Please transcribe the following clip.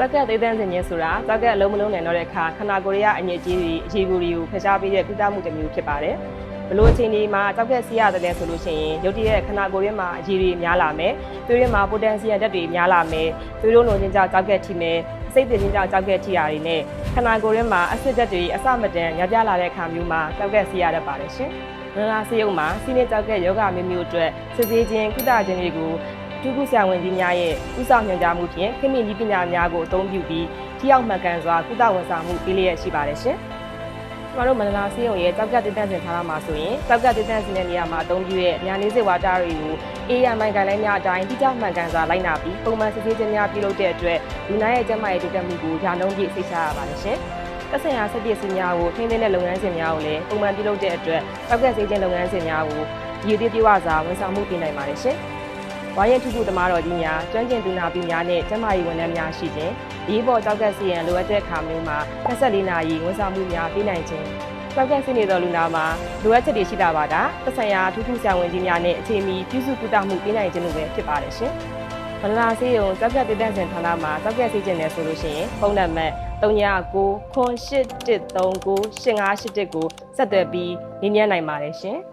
ကြောက်ကသေးတန်းစင်ခြင်းဆိုတာကြောက်ကအလုံးမလုံးနိုင်တော့တဲ့အခါခန္ဓာကိုယ်ရဲ့အညစ်အကြေးတွေအခြေကူတွေကိုဖျက်ရှားပေးတဲ့ကုသမှုတစ်မျိုးဖြစ်ပါတယ်ဘလို့အချိန်ဒီမှာကြောက်ကစီးရတယ်လဲဆိုလို့ရှိရင်ရုပ်တရက်ခန္ဓာကိုယ်ရဲ့မှာအရည်တွေများလာမယ်သွေးရမှာပိုတန်ဆီယမ်ဓာတ်တွေများလာမယ်သွေးလုံးလုံးချင်းကြောက်ကြောက်ကထိမယ်အစိတ်တင်ချင်းကြောက်ကြောက်ထိရာတွေနဲ့ခန္ဓာကိုယ်ရဲ့မှာအဆစ်ဓာတ်တွေအစမတန်ညပြလာတဲ့အခါမျိုးမှာကြောက်ကစီးရတတ်ပါတယ်ရှင်နလာဆေးရုံမှာစီးနေကြောက်ကယောဂမျိုးမျိုးအတွက်စစ်ဆေးခြင်းကုသခြင်းတွေကိုဒုက္ခဆရာဝန်ကြီးများရဲ့ဥဆောင်ညွှန်ကြားမှုဖြင့်ခေတ်မီနည်းပညာများကိုအသုံးပြုပြီးထိရောက်မှန်ကန်စွာကုသဝန်ဆောင်မှုပေးလျက်ရှိပါတယ်ရှင်။ကျွန်တော်တို့မန္တလာဆေးရုံရဲ့ကြောက်ကတည်တံ့စင်ထားတာမှာဆိုရင်ကြောက်ကတည်တံ့စင်တဲ့နေရာမှာအသုံးပြုတဲ့ညာနေစစ်ဝါတာတွေကို AMI ဂိုင်းလိုင်းများအတိုင်းတိကျမှန်ကန်စွာလိုက်နာပြီးပုံမှန်စစ်ဆေးခြင်းများပြုလုပ်တဲ့အတွက်လူနာရဲ့ကျန်းမာရေးတိုးတက်မှုကိုယာနှုန်းပြည့်စိတ်ချရပါတယ်ရှင်။သက်ဆိုင်ရာဆက်ပစ္စည်းများကိုထိန်းသိမ်းတဲ့လုပ်ငန်းစဉ်များကိုလည်းပုံမှန်ပြုလုပ်တဲ့အတွက်ကြောက်ကဆေးခြင်းလုပ်ငန်းစဉ်များကိုရည်တည်ပြည့်ဝစွာဝန်ဆောင်မှုပေးနိုင်ပါတယ်ရှင်။ဝါရင်ထုခုသမားတော်ကြီးများကျွမ်းကျင်သူနာပြုများနဲ့ကျန်းမာရေးဝန်ထမ်းများရှိခြင်းဒီပေါ်ကြောက်ကစီရင်လိုအပ်တဲ့အခါမျိုးမှာ24နာရီဝန်ဆောင်မှုများပေးနိုင်ခြင်းကြောက်ကစီနေတော်လူနာမှာလိုအပ်ချက်တွေရှိတာပါကသက်ဆိုင်ရာထုခုဆရာဝန်ကြီးများနဲ့အချိန်မီပြုစုကုသမှုပေးနိုင်ခြင်းလို့ပဲဖြစ်ပါတယ်ရှင်။မန္တလာဆေးရုံကြောက်ကတည်တံ့စင်ဌာနမှာကြောက်ကစီခြင်းတယ်ဆိုလို့ရှိရင်ဖုန်းနံပါတ်3998139858ကိုဆက်သွယ်ပြီးနင်းမြန်းနိုင်ပါတယ်ရှင်။